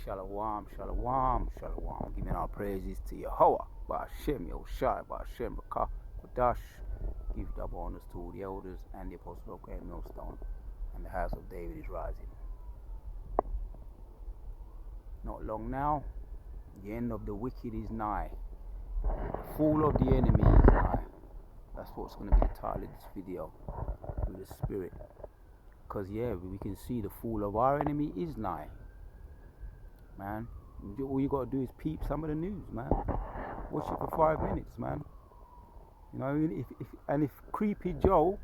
Shalom, shalom, shalom. Giving our praises to Yahweh, Ba'ashem, Yoshai, Ba'ashem, Rakah, Kodash. Give double honors to all the elders and the apostles of Grand Millstone, and the house of David is rising. Not long now, the end of the wicked is nigh. The fall of the enemy is nigh. That's what's going to be the title of this video, with the spirit. Because we can see the fall of our enemy is nigh. Man, all you got to do is peep some of the news, man. Watch it for 5 minutes, man. You know, if Creepy Joe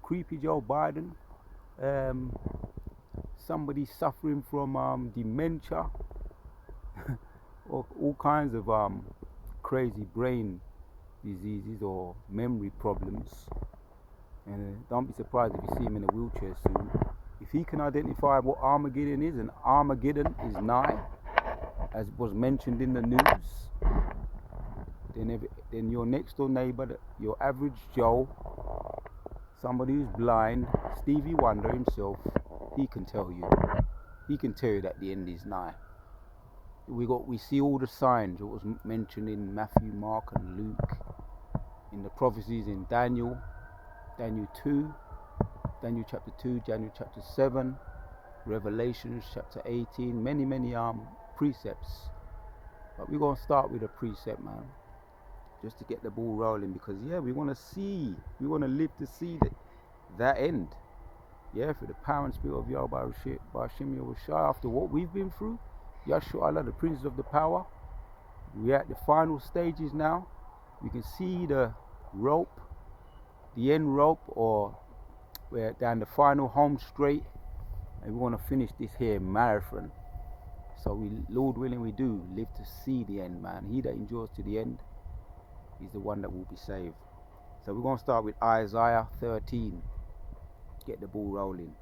Biden, somebody suffering from dementia, or all kinds of crazy brain diseases or memory problems, and don't be surprised if you see him in a wheelchair soon. If he can identify what Armageddon is, and Armageddon is nigh, as was mentioned in the news, then your next door neighbor, your average Joe, somebody who's blind, Stevie Wonder himself, he can tell you. He can tell you that the end is nigh. We see all the signs that was mentioned in Matthew, Mark, and Luke, in the prophecies in Daniel 2, Daniel chapter 2, Daniel chapter 7, Revelations chapter 18, many precepts. But we're going to start with a precept, man, just to get the ball rolling, because we want to live to see that end. For the power and spirit of Yahweh Ba'ashem Yoshai, after what we've been through, Yahshua Allah, the Prince of the Power, we're at the final stages now. We can see the rope, the end rope, or we're down the final home straight, and we want to finish this here marathon. So Lord willing, we do live to see the end, man. He that endures to the end is the one that will be saved. So we're going to start with Isaiah 13. Get the ball rolling.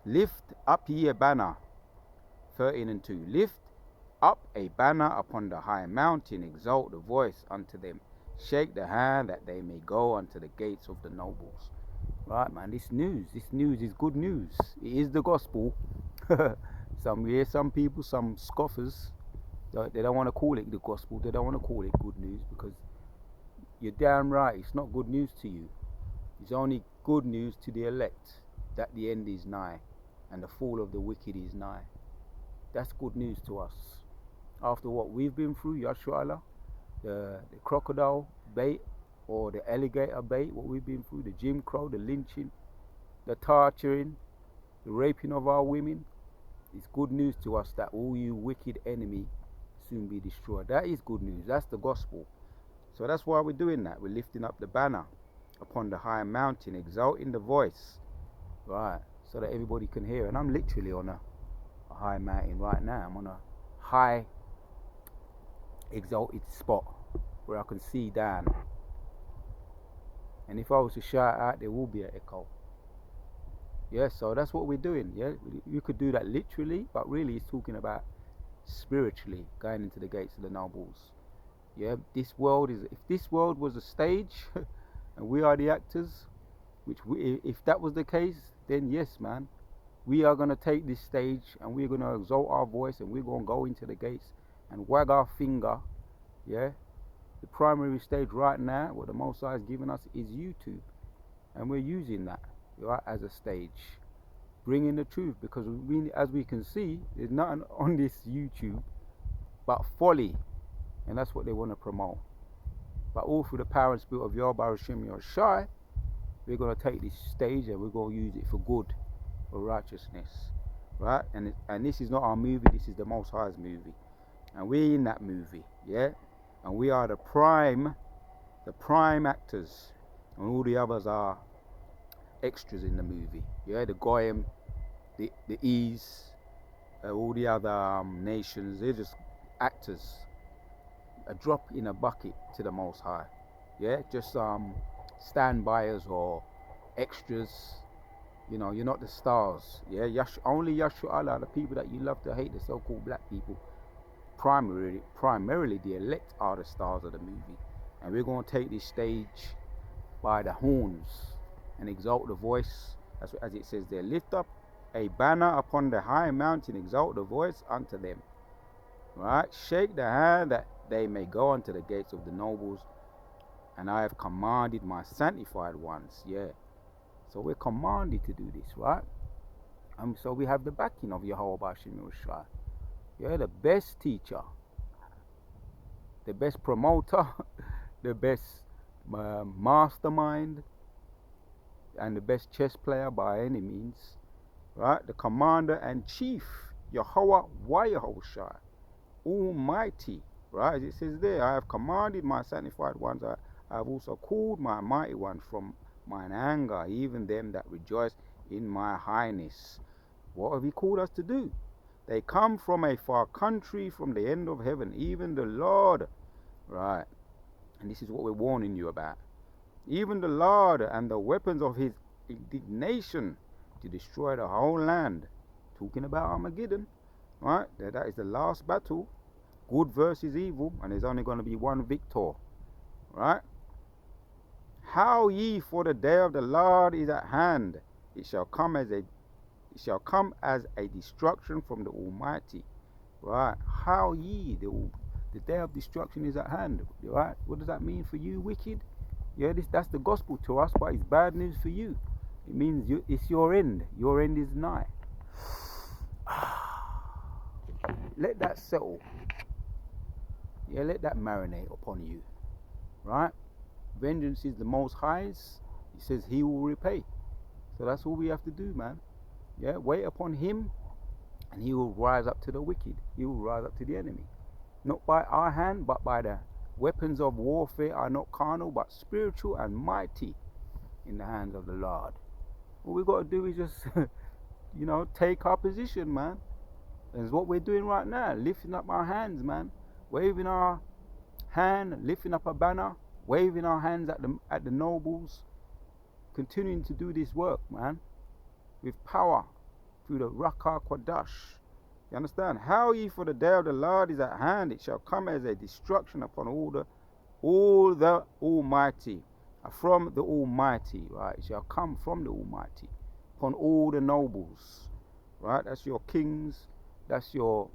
Lift up ye a banner. 13 and 2. Lift up a banner upon the high mountain. Exalt the voice unto them. Shake the hand that they may go unto the gates of the nobles. Right, man, this news is good news. It is the gospel. Some people, some scoffers, they don't want to call it the gospel. They don't want to call it good news, because you're damn right, it's not good news to you. It's only good news to the elect, that the end is nigh and the fall of the wicked is nigh. That's good news to us. After what we've been through, Yahshua Allah, the crocodile bait or the alligator bait, what we've been through, the Jim Crow, the lynching, the torturing, the raping of our women, it's good news to us that all you wicked enemy soon be destroyed. That is good news. That's the gospel. So that's why we're doing that. We're lifting up the banner upon the high mountain, exalting the voice, right, so that everybody can hear. And I'm literally on a high mountain right now. I'm on a high exalted spot where I can see down. And if I was to shout out, there will be an echo. So that's what we're doing. You could do that literally, but really it's talking about spiritually, going into the gates of the nobles. If this world was a stage and we are the actors, if that was the case, then yes, man, we are going to take this stage and we're going to exalt our voice, and we're going to go into the gates and wag our finger. The primary stage right now, what the Most High has given us, is YouTube, and we're using that as a stage, bringing the truth, because as we can see, there's nothing on this YouTube but folly, and that's what they want to promote. But all through the power and spirit of Yahweh Ba'ashem Yoshai, we're going to take this stage and we're going to use it for good, for righteousness, right? And this is not our movie, this is the Most High's movie, and we're in that movie, and we are the prime actors, and all the others are extras in the movie. The Goyim, the Ease, all the other nations, they're just actors, a drop in a bucket to the Most High. Just standbyers or extras. You're not the stars. Only Yahshua Allah, the people that you love to hate, the so-called black people, primarily the elect, are the stars of the movie. And we're going to take this stage by the horns and exalt the voice, as it says there. Lift up a banner upon the high mountain, exalt the voice unto them. Right? Shake the hand that they may go unto the gates of the nobles, and I have commanded my sanctified ones. Yeah. So we're commanded to do this, right? So we have the backing of Yahweh Bashim Yoshua. Yeah, the best teacher, the best promoter, the best mastermind, and the best chess player by any means, right? The commander and chief, Yahweh Yahushua, Almighty, right? As it says there, I have commanded my sanctified ones, I have also called my mighty ones from mine anger, even them that rejoice in my highness. What have he called us to do? They come from a far country, from the end of heaven, even the Lord, right? And this is what we're warning you about. Even the Lord and the weapons of his indignation to destroy the whole land. Talking about Armageddon, right? That is the last battle. Good versus evil, and there's only going to be one victor, right? How ye, for the day of the Lord is at hand. It shall come as a destruction from the Almighty, right? How ye, the day of destruction is at hand, right? What does that mean for you, wicked? Yeah, that's the gospel to us, but it's bad news for you. It means it's your end. Your end is nigh. Let that settle. Yeah, let that marinate upon you, right? Vengeance is the Most High's. He says he will repay. So that's all we have to do, man. Yeah, wait upon him, and he will rise up to the wicked. He will rise up to the enemy. Not by our hand, but by the weapons of warfare are not carnal, but spiritual and mighty in the hands of the Lord. All we got to do is just, take our position, man. That's what we're doing right now, lifting up our hands, man. Waving our hand, lifting up a banner, waving our hands at the nobles, continuing to do this work, man, with power through the Rakah Quadash. You understand? How ye, for the day of the Lord is at hand, it shall come as a destruction upon all the Almighty, from the Almighty, right? It shall come from the Almighty upon all the nobles, right? That's your kings, that's your,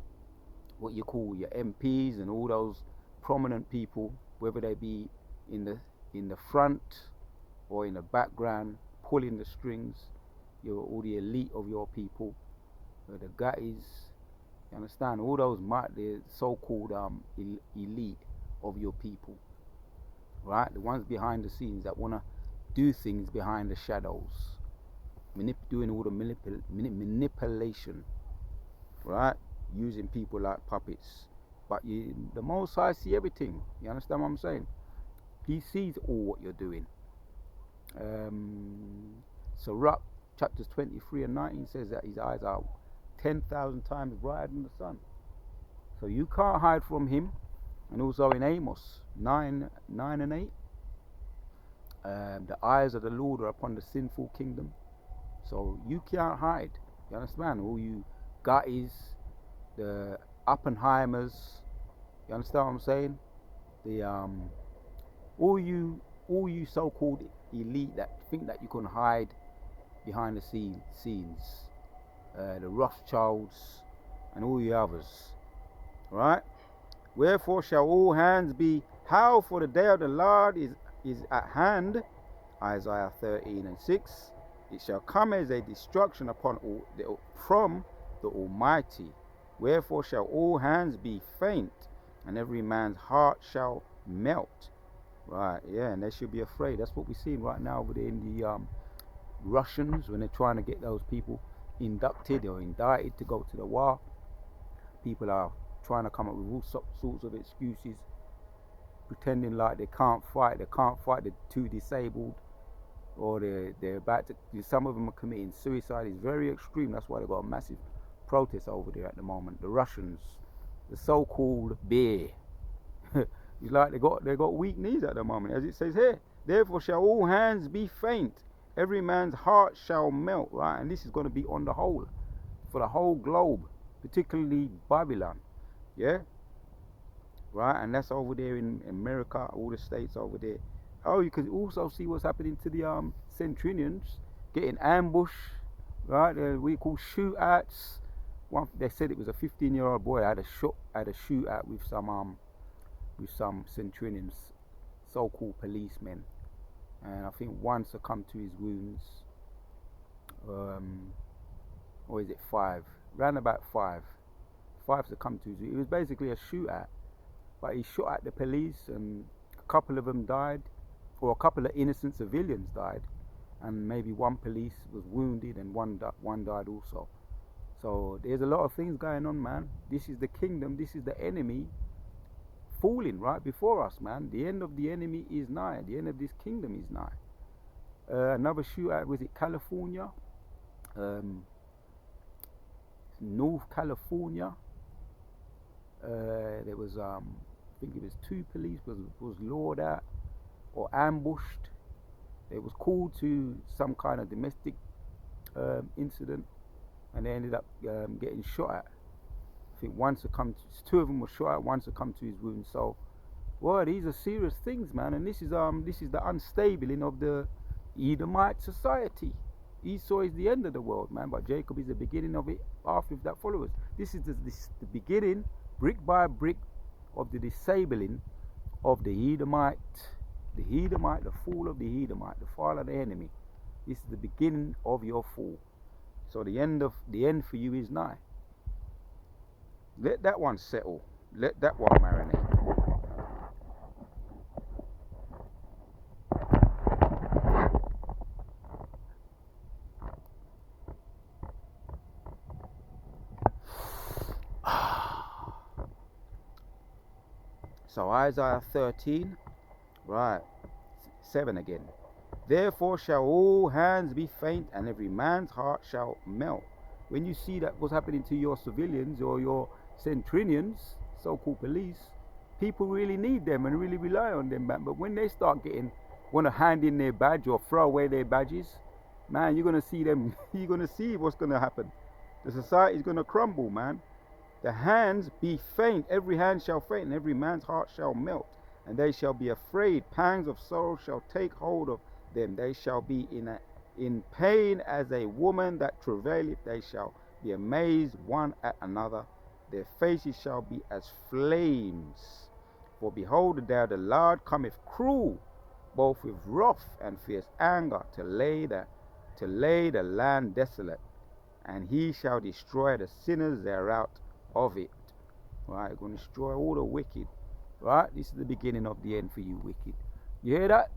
what you call your MPs and all those prominent people, whether they be in the front or in the background, pulling the strings. You're all the elite of your people, the guys. You understand? All those the so-called elite of your people, right? The ones behind the scenes that want to do things behind the shadows, doing all the manipulation, right? Using people like puppets. But the Most High see everything. You understand what I'm saying? He sees all what you're doing. Sirach chapters 23 and 19 says that his eyes are 10,000 times brighter than the sun. So you can't hide from him. And also in Amos 9 and 8, the eyes of the Lord are upon the sinful kingdom. So you can't hide. You understand? All you guys, the Oppenheimers, you understand what I'm saying? The all you so-called elite that think that you can hide behind the scenes, the Rothschilds and all the others, right? Wherefore shall all hands be, how, for the day of the Lord is at hand, Isaiah 13 and 6. It shall come as a destruction from the Almighty. Wherefore shall all hands be faint, and every man's heart shall melt. Right, yeah, and they should be afraid. That's what we're seeing right now over there in the Russians, when they're trying to get those people inducted or indicted to go to the war. People are trying to come up with all sorts of excuses, pretending like they can't fight, they're too disabled, or they're about to, some of them are committing suicide. It's very extreme. That's why they've got a massive protest over there at the moment. The Russians, the so-called bear. It's like they got weak knees at the moment, as it says here. Therefore shall all hands be faint, every man's heart shall melt, right? And this is going to be on the whole, for the whole globe, particularly Babylon, yeah, right? And that's over there in America, all the states over there. Oh, you can also see what's happening to the Centurions, getting ambushed right? We call shootouts. They said it was a 15-year-old boy had a shootout with some centurions, so-called policemen, and I think one succumbed to his wounds. Or is it five? Round about five. Five succumbed to his wounds. It was basically a shootout, but he shot at the police, and a couple of them died, or a couple of innocent civilians died, and maybe one police was wounded, and one died also. So there's a lot of things going on, man. This is the kingdom. This is the enemy falling right before us, man. The end of the enemy is nigh. The end of this kingdom is nigh. Another shootout, was it California? North California. There was I think it was two police was lured out or ambushed. They was called to some kind of domestic incident, and they ended up getting shot at. I think two of them were shot at, one succumbed to his wounds. So, well, these are serious things, man. And this is the unstabling of the Edomite society. Esau is the end of the world, man, but Jacob is the beginning of it. After that follows. This is the beginning, brick by brick, of the disabling of the Edomite, the fall of the Edomite, the fall of the enemy. This is the beginning of your fall. So the end for you is nigh. Let that one settle. Let that one marinate. So Isaiah 13, right, 7 again. Therefore shall all hands be faint, and every man's heart shall melt. When you see that what's happening to your civilians or your centurions, so-called police, people really need them and really rely on them, man. But when they start want to hand in their badge or throw away their badges, man, you're going to see them. You're going to see what's going to happen. The society is going to crumble, man. The hands be faint, every hand shall faint, and every man's heart shall melt, and they shall be afraid. Pangs of sorrow shall take hold of them. They shall be in pain as a woman that travaileth. They shall be amazed one at another. Their faces shall be as flames. For behold, the day of the Lord cometh cruel, both with wrath and fierce anger, to lay the land desolate, and he shall destroy the sinners thereout of it. Right, going to destroy all the wicked. Right, this is the beginning of the end for you, wicked. You hear that,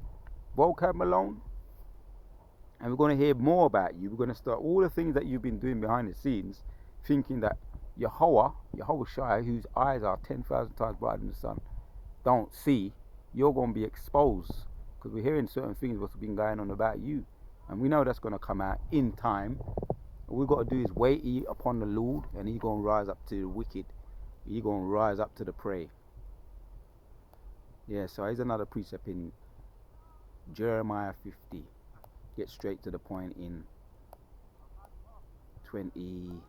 Vocab Malone? And we're going to hear more about you. We're going to start all the things that you've been doing behind the scenes, Thinking that Yahweh Shai, whose eyes are 10,000 times brighter than the sun, don't see. You're going to be exposed, because we're hearing certain things what's been going on about you, and we know that's going to come out in time. All we've got to do is wait upon the Lord, and he's going to rise up to the wicked. He's going to rise up to the prey. Yeah, so here's another precept in Jeremiah 50. Get straight to the point in 20.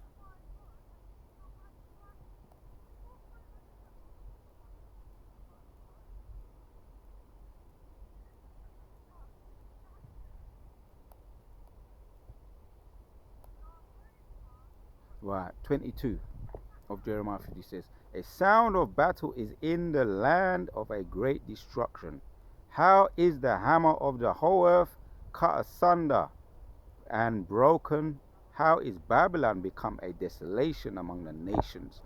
Right, 22 of Jeremiah 50 says, a sound of battle is in the land of a great destruction. How is the hammer of the whole earth cut asunder and broken? How is Babylon become a desolation among the nations?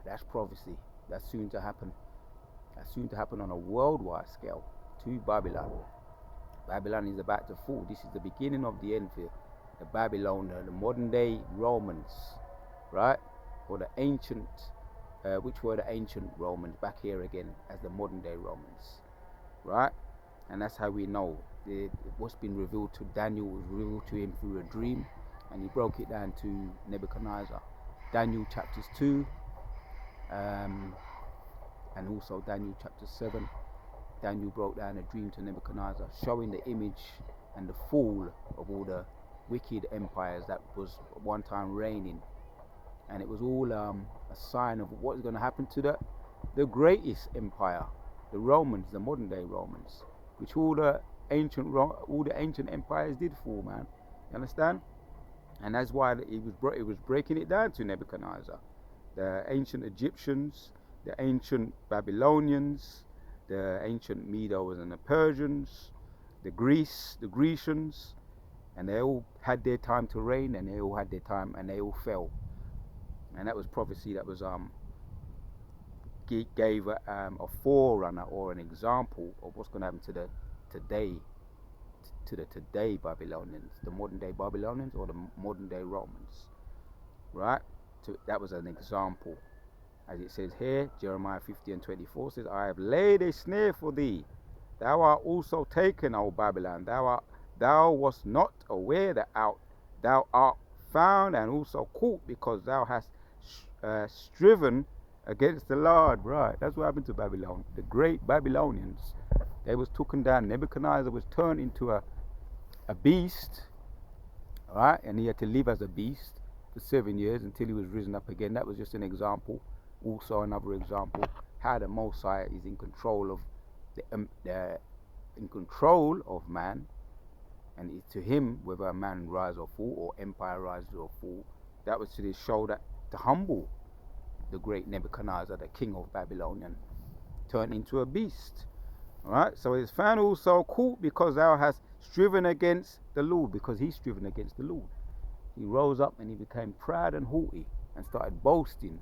That's prophecy. That's soon to happen. That's soon to happen on a worldwide scale to Babylon. Babylon is about to fall. This is the beginning of the end for the Babylon, the modern day Romans, right? Or the ancient, which were the ancient Romans, back here again as the modern day Romans, right? And that's how we know what's been revealed to Daniel was revealed to him through a dream, and he broke it down to Nebuchadnezzar. Daniel chapters 2, and also Daniel chapter 7. Daniel broke down a dream to Nebuchadnezzar, showing the image and the fall of all the wicked empires that was at one time reigning, and it was all a sign of what is going to happen to the greatest empire, the Romans, the modern day Romans, which all the ancient empires did fall, man. You understand? And that's why it was breaking it down to Nebuchadnezzar. The ancient Egyptians, the ancient Babylonians, the ancient Medos and the Persians, the Grecians, and they all had their time to reign, and they all had their time, and they all fell. And that was prophecy that was gave a forerunner or an example of what's going to happen to the today Babylonians, the modern day Babylonians or the modern day Romans, right? That was an example. As it says here, Jeremiah 50:24 says, I have laid a snare for thee. Thou art also taken, O Babylon. Thou wast not aware that thou art found and also caught, because thou hast striven against the Lord. Right, that's what happened to Babylon. The great Babylonians, they was taken down. Nebuchadnezzar was turned into a beast, right? And he had to live as a beast for 7 years until he was risen up again. That was just an example. Also another example how the Most High is in control of man, and it's to him whether a man rise or fall, or empire rises or fall. That was to show that to humble the great Nebuchadnezzar, the king of Babylon, turned into a beast. Alright, so it's found also caught because thou hast striven against the Lord, because he striven against the Lord. He rose up and he became proud and haughty and started boasting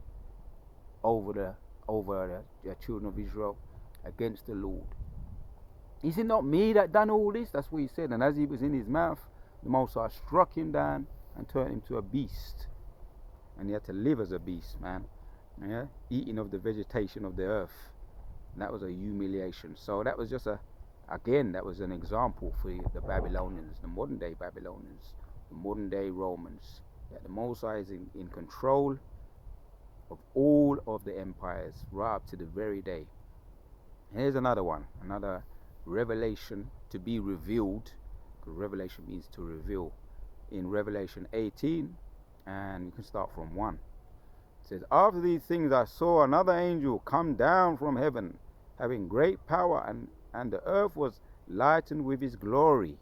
over the children of Israel against the Lord. Is it not me that done all this? That's what he said. And as he was in his mouth, the Most High struck him down and turned him to a beast. And he had to live as a beast, man. Yeah, eating of the vegetation of the earth. And that was a humiliation. So that was just that was an example for the Babylonians, the modern day Babylonians, the modern day Romans, that the Most High is in control of all of the empires right up to the very day. And here's another one, another revelation to be revealed, because revelation means to reveal. In Revelation 18, and you can start from 1. It says, after these things I saw another angel come down from heaven, having great power, and the earth was lightened with his glory.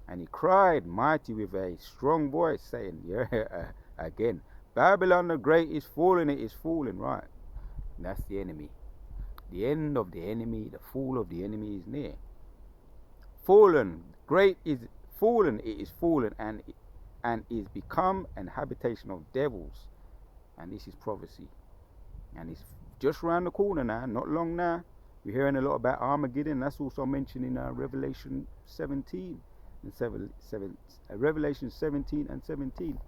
And he cried mighty with a strong voice, saying, again, Babylon the Great is fallen, it is fallen, right? And that's the enemy. The end of the enemy, the fall of the enemy is near. Fallen, great is fallen, it is fallen, and is become an habitation of devils. And this is prophecy. And it's just around the corner now, not long now. We're hearing a lot about Armageddon. That's also mentioned in Revelation 17 and Revelation 17 and 17.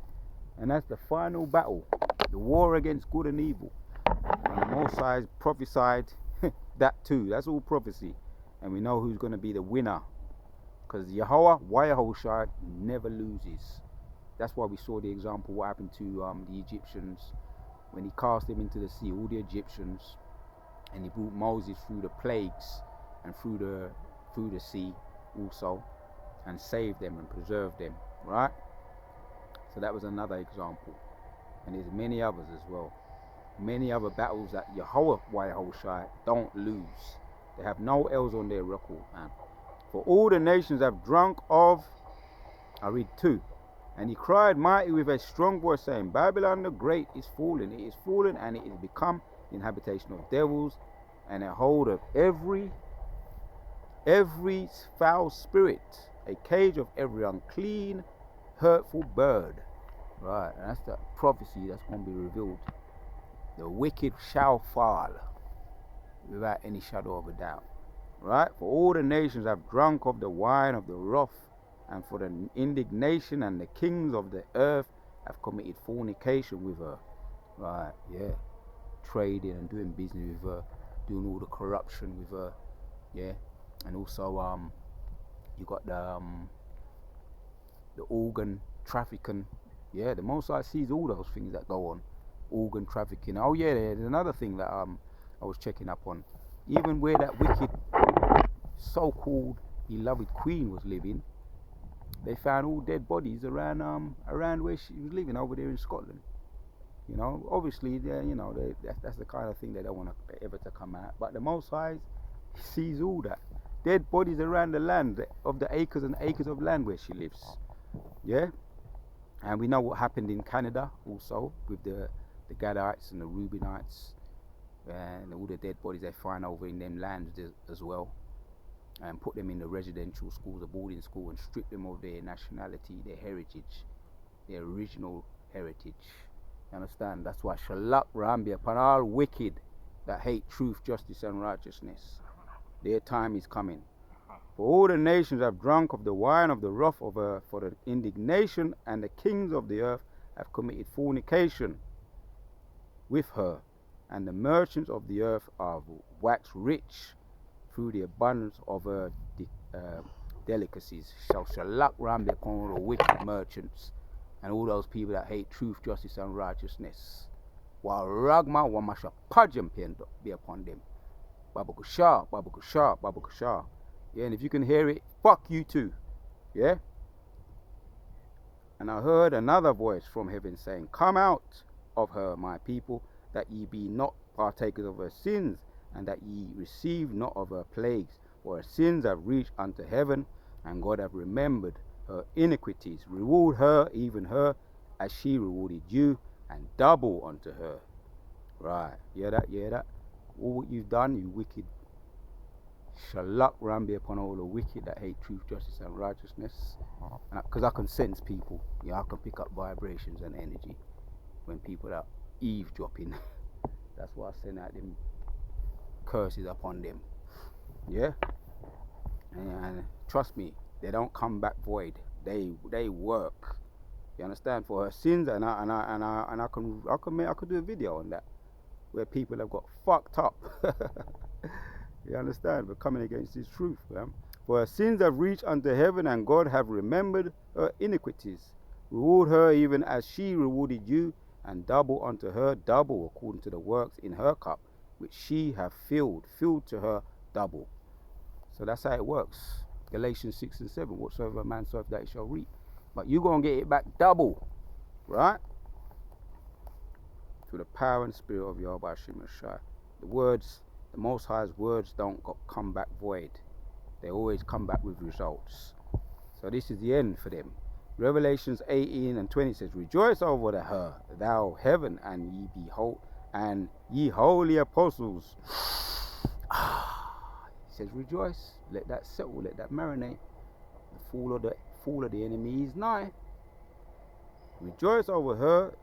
And that's the final battle, the war against good and evil. And the Most High prophesied that too. That's all prophecy. And we know who's going to be the winner. Because Yahushua never loses. That's why we saw the example what happened to the Egyptians when he cast them into the sea, all the Egyptians, and he brought Moses through the plagues and through the sea also, and saved them and preserved them, right? So that was another example. And there's many others as well. Many other battles that Yahushua don't lose. They have no L's on their record, man. For all the nations have drunk of, I read 2. And he cried mighty with a strong voice, saying, Babylon the Great is fallen, it is fallen, and it is become the habitation of devils, and a hold of every foul spirit, a cage of every unclean, hurtful bird. Right, and that's the prophecy that's going to be revealed. The wicked shall fall without any shadow of a doubt. Right, for all the nations have drunk of the wine of the wrath, and for the indignation, and the kings of the earth have committed fornication with her. Right, yeah, trading and doing business with her, doing all the corruption with her, yeah. And also you got the organ trafficking. Yeah, the Most High sees all those things that go on. Organ trafficking. Oh yeah, there's another thing that I was checking up on. Even where that wicked so-called beloved queen was living, they found all dead bodies around where she was living over there in Scotland. You know, obviously, that's the kind of thing they don't want to ever to come out. But the Most High sees all that. Dead bodies around the land, of the acres and acres of land where she lives. Yeah, and we know what happened in Canada also with the Gadites and the Reubenites and all the dead bodies they find over in them lands as well, and put them in the residential schools, the boarding school, and strip them of their nationality, their heritage, their original heritage. You understand? That's why Shalak Rambi upon all wicked that hate truth, justice, and righteousness. Their time is coming. For all the nations have drunk of the wine of the wrath of her, for the indignation, and the kings of the earth have committed fornication with her, and the merchants of the earth are waxed rich through the abundance of her delicacies. Shall Shalak Ram be upon all the wicked merchants and all those people that hate truth, justice, and righteousness. While Ragma Wamasha Pajam be upon them. Babakusha, Babakusha, Babakusha. Yeah, and if you can hear it, fuck you too. Yeah? And I heard another voice from heaven saying, Come out of her, my people, that ye be not partakers of her sins, and that ye receive not of her plagues. For her sins have reached unto heaven, and God hath remembered her iniquities. Reward her, even her, as she rewarded you, and double unto her. Right, hear that, hear that? All what you've done, you wicked. Shalak Ram be upon all the wicked that hate truth, justice, and righteousness. Because I can sense people. Yeah, I can pick up vibrations and energy when people are eavesdropping. That's why I send out them curses upon them. Yeah? And trust me, they don't come back void. They work. You understand? For her sins, and I could do a video on that where people have got fucked up. You understand? We're coming against this truth. Yeah? For her sins have reached unto heaven, and God have remembered her iniquities. Reward her even as she rewarded you, and double unto her double according to the works in her cup, which she hath filled to her double. So that's how it works. Galatians 6 and 7, whatsoever a man soweth that he shall reap. But you're going to get it back double, right? Through the power and spirit of Yahweh Hashem Shai. The words, the Most High's words don't come back void. They always come back with results. So this is the end for them. Revelations 18 and 20 says, Rejoice over her, thou heaven, and ye holy apostles. He says, rejoice, let that settle, let that marinate. The fall of the enemy is nigh. Rejoice over her,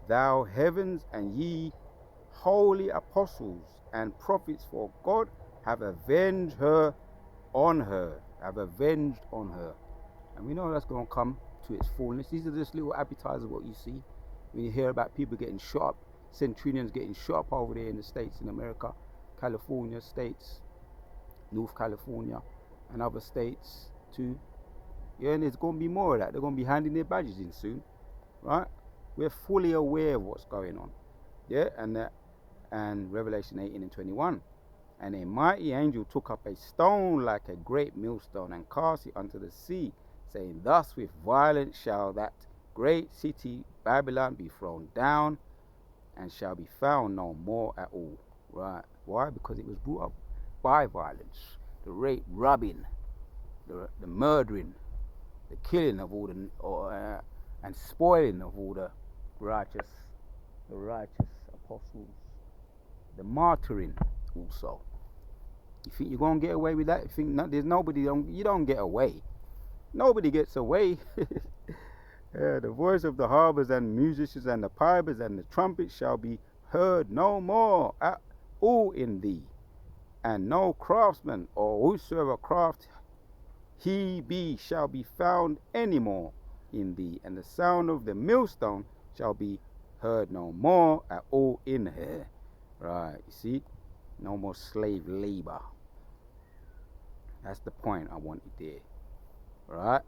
thou heavens, and ye holy apostles and prophets, for God have avenged on her. And we know that's going to come to its fullness. These are just little appetizers, what you see. When you hear about people getting shot up, centurions getting shot up over there in the States, in America, California states, North California, and other states too. Yeah, and there's going to be more of that. They're going to be handing their badges in soon, right? We're fully aware of what's going on. Yeah, and Revelation 18 and 21. And a mighty angel took up a stone like a great millstone, and cast it unto the sea, saying, Thus with violence shall that great city Babylon be thrown down, and shall be found no more at all. Right? Why? Because it was brought up by violence. The rape, robbing, the murdering, the killing of all the, and spoiling of all the righteous apostles. The martyring also. You think you're going to get away with that? You think there's nobody, you don't get away. Nobody gets away. Yeah, the voice of the harpers and musicians and the pipers and the trumpets shall be heard no more at all in thee. And no craftsman or whosoever craft he be shall be found any more in thee. And the sound of the millstone shall be heard no more at all in her. Right, you see? No more slave labor. That's the point I wanted there. Right?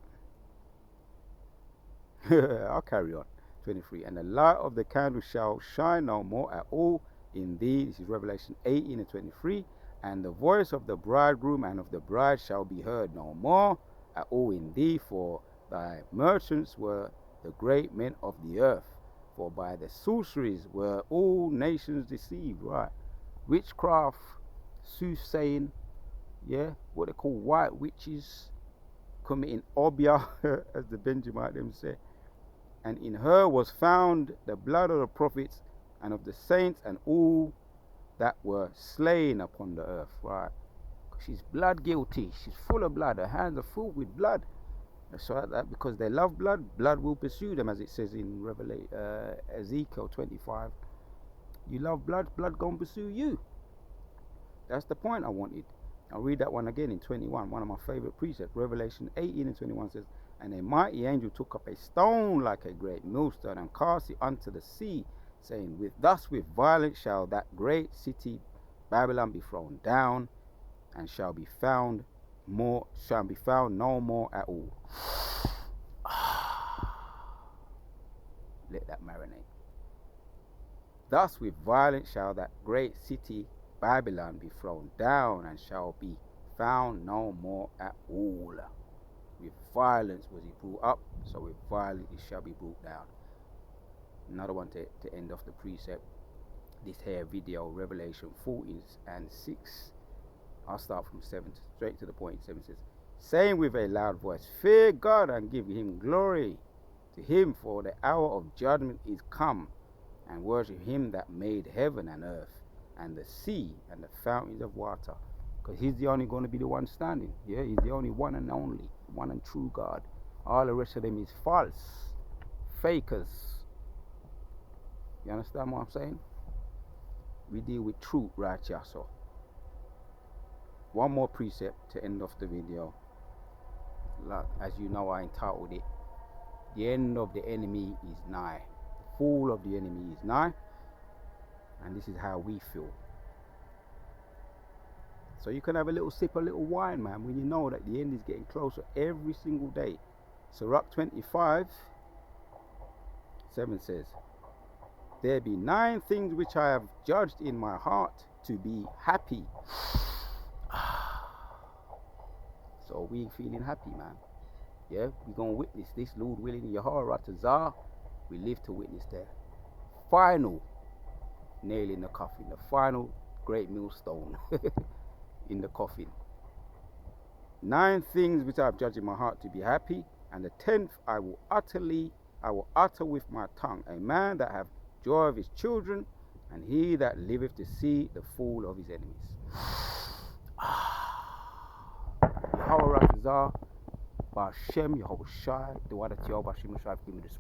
I'll carry on. 23. And the light of the candle shall shine no more at all in thee. This is Revelation 18 and 23. And the voice of the bridegroom and of the bride shall be heard no more at all in thee. For thy merchants were the great men of the earth. For by the sorceries were all nations deceived. Right? Witchcraft, soothsaying, yeah, what they call white witches, committing obia, as the Benjamite them say. And in her was found the blood of the prophets and of the saints and all that were slain upon the earth. Right? She's blood guilty. She's full of blood. Her hands are full with blood. So that because they love blood, blood will pursue them, as it says in Ezekiel 25. You love blood, blood gonna pursue you. That's the point I wanted. I'll read that one again in 21, one of my favorite precepts. Revelation 18 and 21 says, and a mighty angel took up a stone like a great millstone and cast it unto the sea, saying, thus with violence shall that great city Babylon be thrown down, and shall be found no more at all. Let that marinate. Thus with violence shall that great city Babylon be thrown down, and shall be found no more at all. With violence was he brought up, so with violence it shall be brought down. Another one to end off the precept. This here video, Revelation 14 and 6. I'll start from 7 straight to the point. 7 says, saying with a loud voice, fear God and give him glory, to him for the hour of judgment is come, and worship him that made heaven and earth, and the sea, and the fountains of water. Because he's the only going to be the one standing. Yeah, he's the only one and only, one and true God. All the rest of them is false, fakers. You understand what I'm saying? We deal with truth right here. So one more precept to end off the video. Like, as you know, I entitled it, the end of the enemy is nigh. The fall of the enemy is nigh. And this is how we feel. So you can have a little sip, a little wine, man, when you know that the end is getting closer every single day. Sirach 25, 7 says, there be 9 things which I have judged in my heart to be happy. So we feeling happy, man. Yeah, we're going to witness this, Lord willing, Yehoratazar. We live to witness the final nail in the coffin, the final great millstone in the coffin. 9 things which I have judged in my heart to be happy, and the 10th I will utter with my tongue, a man that have joy of his children, and he that liveth to see the fall of his enemies. Yehoratazar, Ba'Shem, Yehoshai, the one that Yehovah Shem Shai gave me the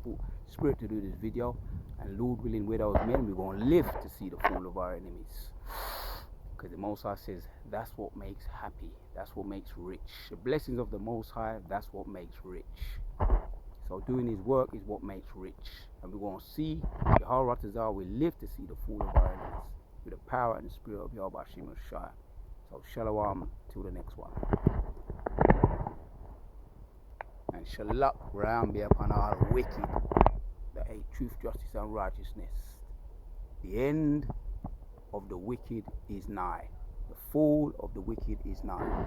spirit to do this video, and Lord willing, with those men, we're going to live to see the fall of our enemies. Because the Most High says that's what makes happy, that's what makes rich. The blessings of the Most High, that's what makes rich. So doing his work is what makes rich. And we're going to see Yehoratazar will live to see the fall of our enemies with the power and the spirit of Yehovah Shem Shai. So shalom till the next one. And shalak round be upon all wicked that hate truth, justice, and righteousness. The end of the wicked is nigh. The fall of the wicked is nigh.